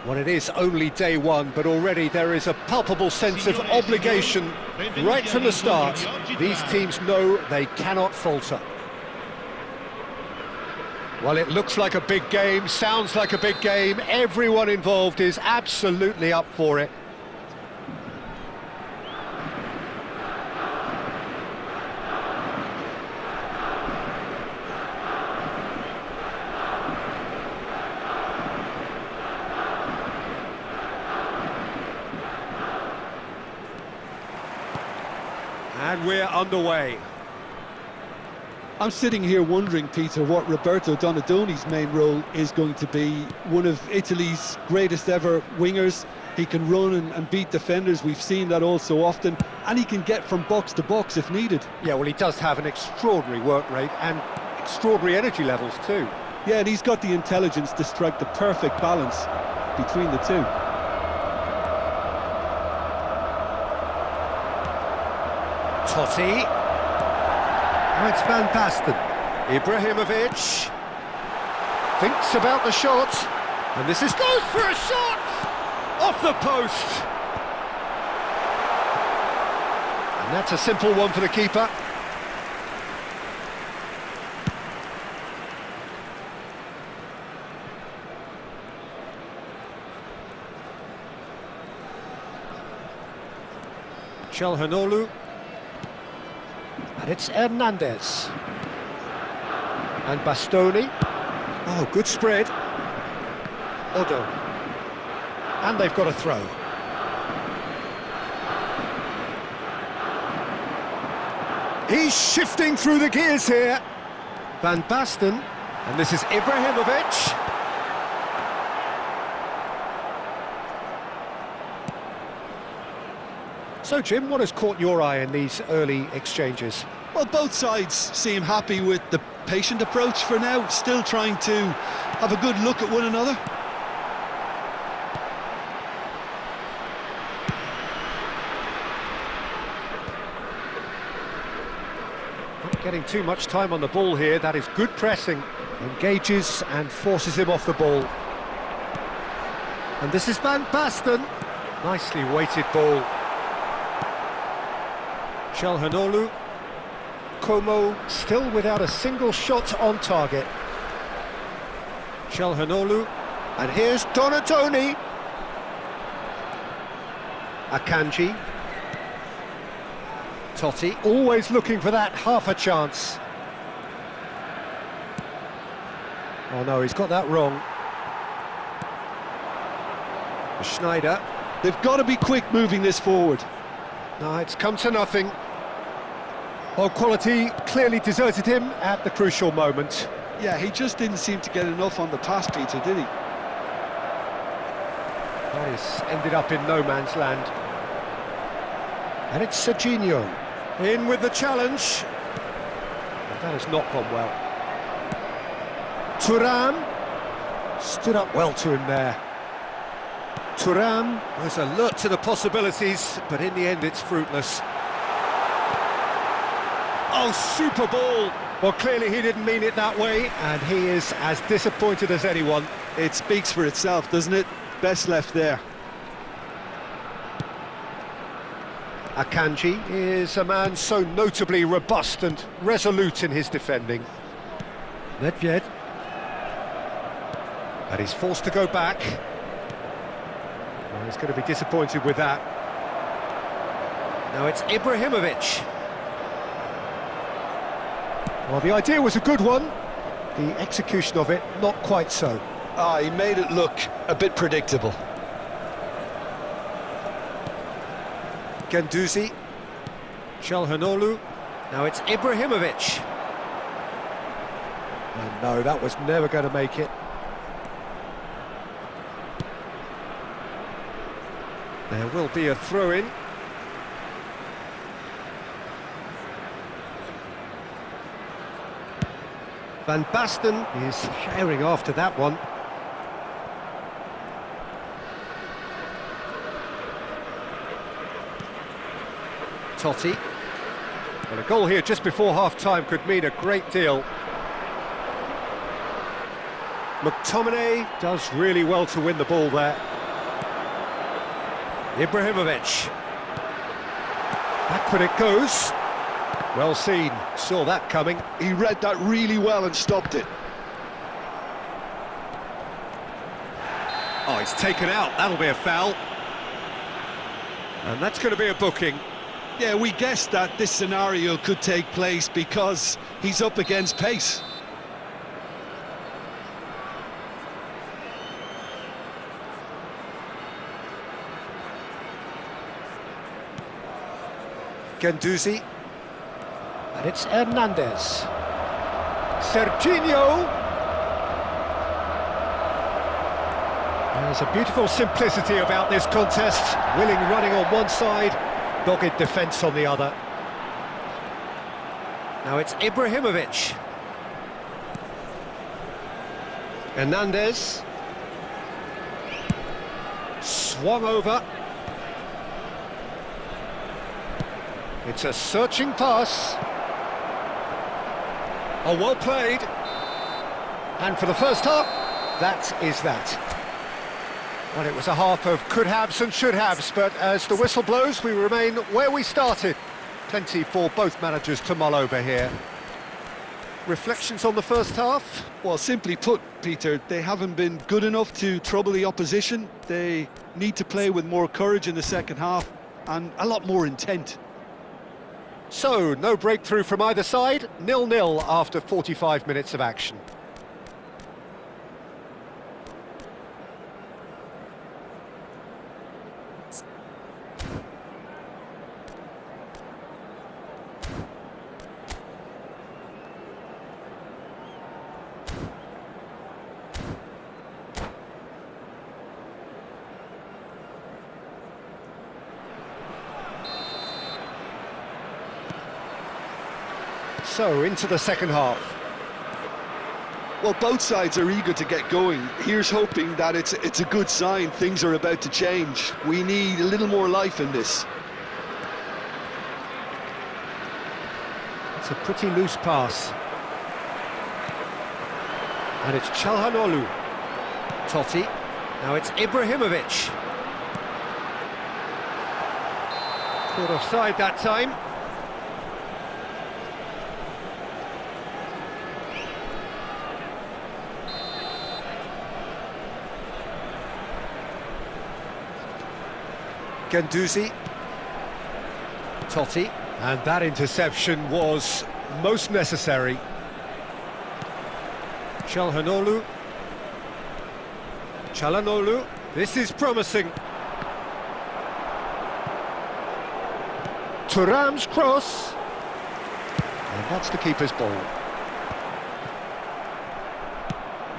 Well, it is only day one, but already there is a palpable sense of obligation right from the start. These teams know they cannot falter. Well, it looks like a big game, sounds like a big game. Everyone involved is absolutely up for it. And we're underway. I'm sitting here wondering, Peter, what Roberto Donadoni's main role is going to be. One of Italy's greatest ever wingers. He can run and beat defenders. We've seen that all so often. And he can get from box to box if needed. Yeah, well, he does have an extraordinary work rate and extraordinary energy levels too. Yeah, and he's got the intelligence to strike the perfect balance between the two. Totti. Now it's Van Basten. Ibrahimovic thinks about the shot, and this is goes for a shot off the post. And that's a simple one for the keeper. Calhanoglu. And it's Hernandez. And Bastoni. Oh, good spread. Odo. And they've got a throw. He's shifting through the gears here. Van Basten. And this is Ibrahimovic. So, Jim, what has caught your eye in these early exchanges? Well, both sides seem happy with the patient approach for now, still trying to have a good look at one another. Not getting too much time on the ball here. That is good pressing. Engages and forces him off the ball. And this is Van Basten. Nicely weighted ball. Calhanoglu. Como still without a single shot on target. Calhanoglu. And here's Donatoni. Akanji. Totti, always looking for that half a chance. Oh no, he's got that wrong. Schneider. They've got to be quick moving this forward. No, it's come to nothing. Well, quality clearly deserted him at the crucial moment. Yeah, he just didn't seem to get enough on the pass, Peter, did he? That has ended up in no man's land. And it's Serginho in with the challenge. But that has not gone well. Thuram stood up well to him there. Thuram was alert to the possibilities, but in the end it's fruitless. Oh, super ball! Well, clearly he didn't mean it that way, and he is as disappointed as anyone. It speaks for itself, doesn't it? Best left there. Akanji is a man so notably robust and resolute in his defending. Nedved. And he's forced to go back. Well, he's going to be disappointed with that. Now it's Ibrahimovic. Well, the idea was a good one. The execution of it, not quite so. He made it look a bit predictable. Guendouzi. Calhanoglu. Now it's Ibrahimovic. And no, that was never going to make it. There will be a throw-in. Van Basten is sharing after that one. Totti. Well, a goal here just before half-time could mean a great deal. McTominay does really well to win the ball there. Ibrahimovic. Back when it goes. Well seen, saw that coming. He read that really well and stopped it. Oh, he's taken out, that'll be a foul. And that's going to be a booking. Yeah, we guessed that this scenario could take place because he's up against pace. Guendouzi. And it's Hernandez. Serginho. There's a beautiful simplicity about this contest. Willing running on one side, dogged defence on the other. Now it's Ibrahimovic. Hernandez. Swung over. It's a searching pass. Oh, well played. And for the first half, that is that. Well, it was a half of could-haves and should-haves, but as the whistle blows, we remain where we started. Plenty for both managers to mull over here. Reflections on the first half? Well, simply put, Peter, they haven't been good enough to trouble the opposition. They need to play with more courage in the second half and a lot more intent. So, no breakthrough from either side, 0-0 after 45 minutes of action. So, into the second half. Well, both sides are eager to get going. Here's hoping that it's a good sign. Things are about to change. We need a little more life in this. It's a pretty loose pass. And it's Çalhanoğlu. Totti. Now it's Ibrahimovic. Caught offside that time. Guendouzi. Totti. And that interception was most necessary. Çalhanoğlu. Çalhanoğlu. This is promising. Thuram's cross. And that's the keeper's ball.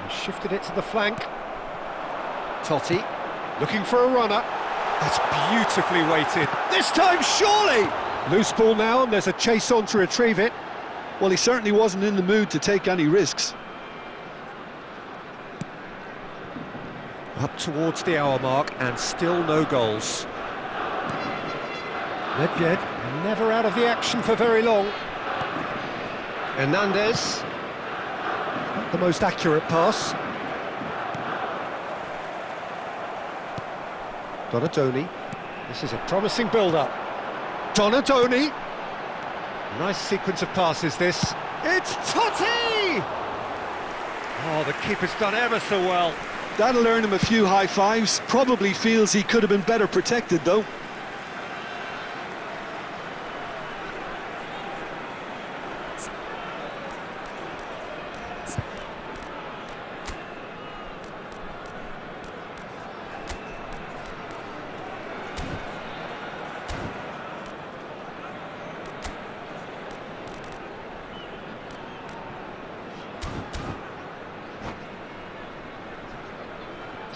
He shifted it to the flank. Totti. Looking for a runner. That's beautifully weighted. This time, surely! Loose ball now, and there's a chase on to retrieve it. Well, he certainly wasn't in the mood to take any risks. Up towards the hour mark, and still no goals. Nedved, never out of the action for very long. Hernandez. Not the most accurate pass. Donatoni. This is a promising build-up. Donatoni. Nice sequence of passes, this. It's Totti! Oh, the keeper's done ever so well. That'll earn him a few high fives. Probably feels he could have been better protected, though.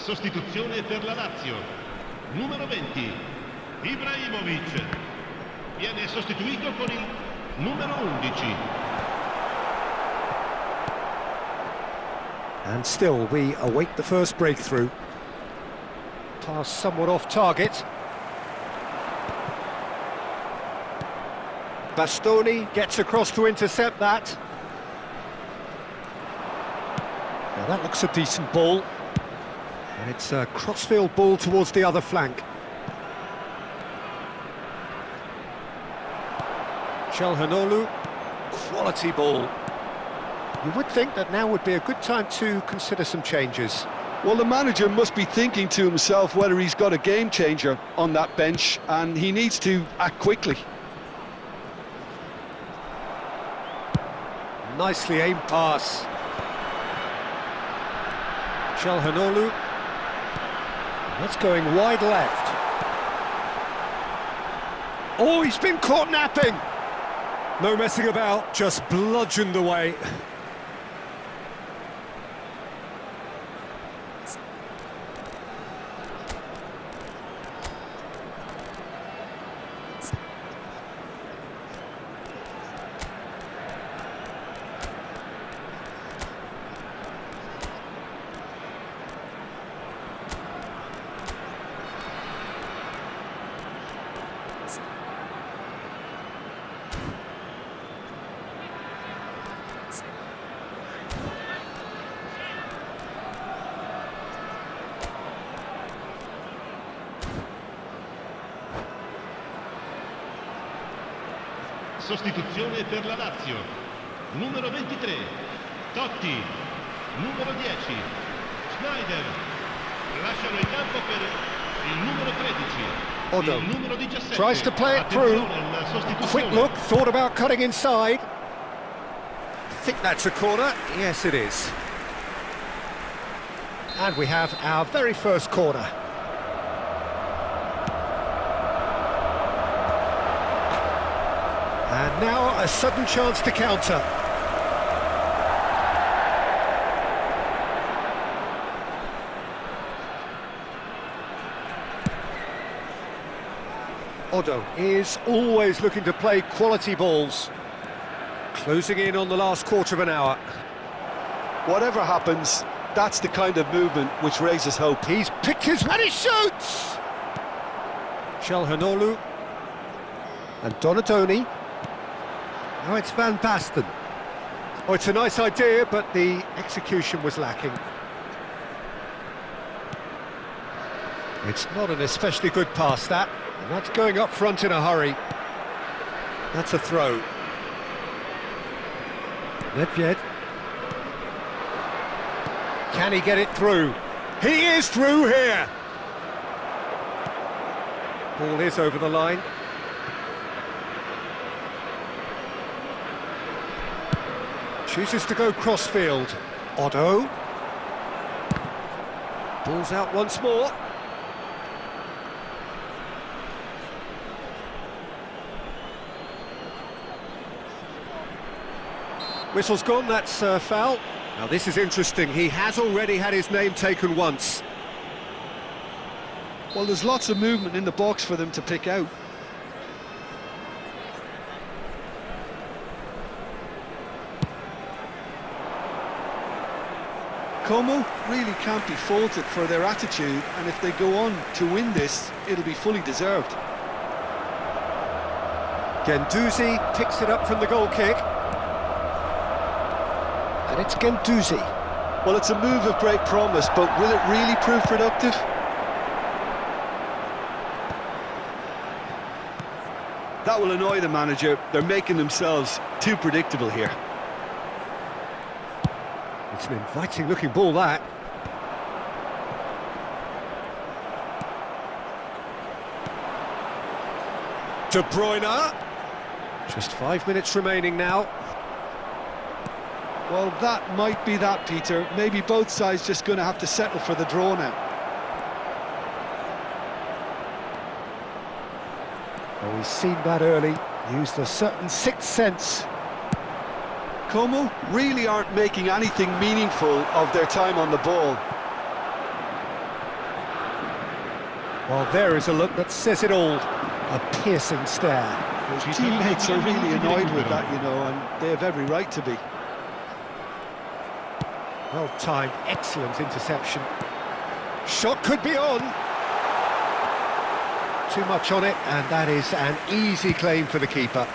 Sostituzione per la Lazio. Numero 20, Ibrahimovic. Viene sostituito con il numero 11. And still, we await the first breakthrough. Pass somewhat off target. Bastoni gets across to intercept that. Now that looks a decent ball. And it's a crossfield ball towards the other flank. Calhanoglu, quality ball. You would think that now would be a good time to consider some changes. Well, the manager must be thinking to himself whether he's got a game changer on that bench, and he needs to act quickly. Nicely aimed pass. Calhanoglu. That's going wide left. Oh, he's been caught napping. No messing about, just bludgeoned away. Sostituzione per la Lazio. Numero 23, Totti. Numero 10, Schneider. Lasciano il campo per il numero 13. Odo Il numero 17. tries to play it through. Quick look, thought about cutting inside. I think that's a corner. Yes, it is. And we have our very first corner. And now a sudden chance to counter. Odo is always looking to play quality balls. Closing in on the last quarter of an hour. Whatever happens, that's the kind of movement which raises hope. He's picked his... and he shoots! Calhanoglu. And Donadoni. Now it's Van Basten. Oh, it's a nice idea, but the execution was lacking. It's not an especially good pass, that. And that's going up front in a hurry. That's a throw. Nedved. Can he get it through? He is through here! Ball is over the line. Chooses to go cross-field. Odo. Ball's out once more. Whistle's gone, that's foul. Now this is interesting, he has already had his name taken once. Well, there's lots of movement in the box for them to pick out. Como really can't be faulted for their attitude, and if they go on to win this, it'll be fully deserved. Guendouzi picks it up from the goal kick. And it's Guendouzi. Well, it's a move of great promise, but will it really prove productive? That will annoy the manager. They're making themselves too predictable here. It's an inviting looking ball, that. De Bruyne. Just 5 minutes remaining now. Well, that might be that, Peter. Maybe both sides just going to have to settle for the draw now. Oh, he's seen that early. Used a certain sixth sense. Como really aren't making anything meaningful of their time on the ball. Well, there is a look that says it all. A piercing stare. His teammates are really annoyed with that, you know, and they have every right to be. Well timed, excellent interception. Shot could be on. Too much on it, and that is an easy claim for the keeper.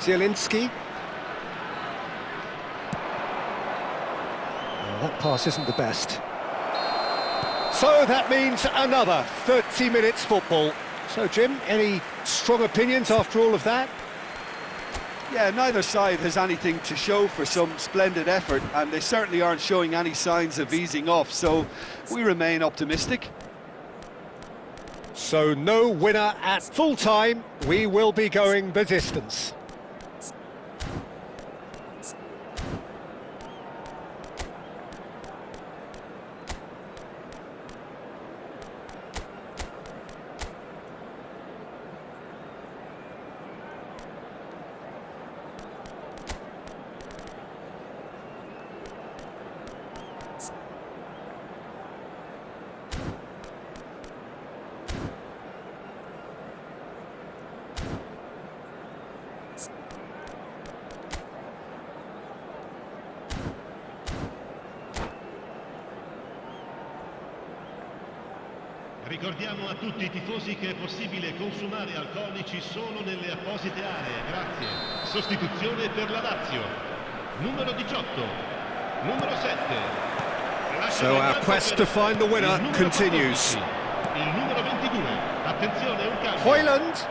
Zielinski. Well, that pass isn't the best. So that means another 30 minutes football. So, Jim, any Strong opinions after all of that? Yeah, neither side has anything to show for some splendid effort, and they certainly aren't showing any signs of easing off, so we remain optimistic. So no winner at full time. We will be going the distance. Ricordiamo a tutti i tifosi che è possibile consumare alcolici solo nelle apposite aree. Grazie. Sostituzione per la Lazio. Numero 18. Numero 7. So our quest to find the winner continues. Il numero 22. Attenzione, un cambio. Højlund.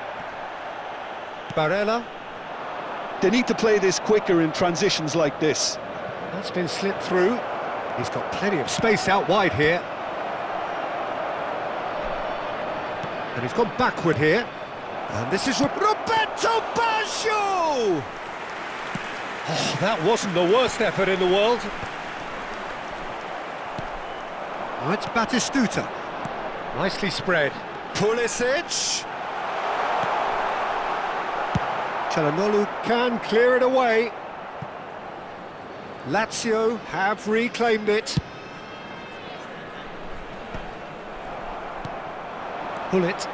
Barella. They need to play this quicker in transitions like this. That's been slipped through. He's got plenty of space out wide here. And he's gone backward here. And this is Roberto Baggio! Oh, that wasn't the worst effort in the world. Now it's Batistuta. Nicely spread. Pulisic. Çalhanoğlu can clear it away. Lazio have reclaimed it. Pullet.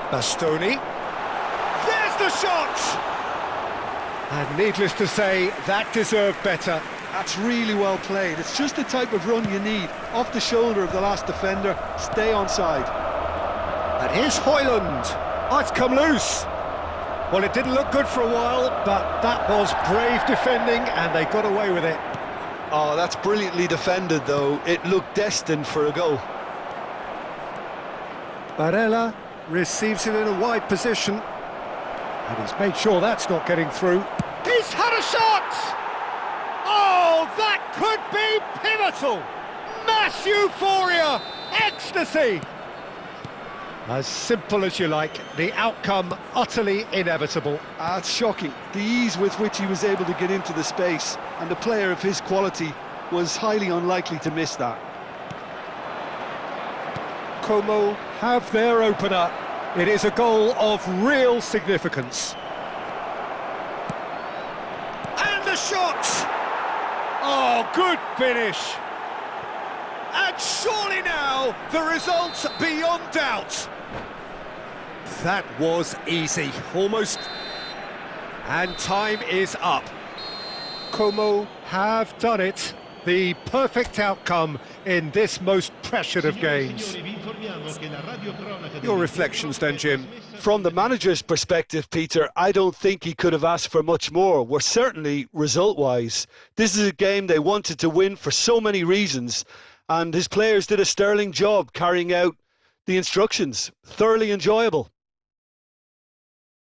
Bastoni. There's the shot! And needless to say, that deserved better. That's really well played. It's just the type of run you need. Off the shoulder of the last defender, stay onside. And here's Højlund. Oh, it's come loose. Well, it didn't look good for a while, but that was brave defending, and they got away with it. Oh, that's brilliantly defended, though. It looked destined for a goal. Barella receives it in a wide position, and he's made sure that's not getting through. He's had a shot! Oh, that could be pivotal! Mass euphoria! Ecstasy! As simple as you like, the outcome utterly inevitable. It's shocking. The ease with which he was able to get into the space, and a player of his quality was highly unlikely to miss that. Como have their opener. It is a goal of real significance. And the shot! Oh, good finish! And surely now, the result's beyond doubt. That was easy, almost. And time is up. Como have done it. The perfect outcome in this most pressured of games. Your reflections then, Jim? From the manager's perspective, Peter, I don't think he could have asked for much more. We're certainly result-wise. This is a game they wanted to win for so many reasons, and his players did a sterling job carrying out the instructions. Thoroughly enjoyable.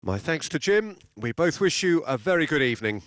My thanks to Jim. We both wish you a very good evening.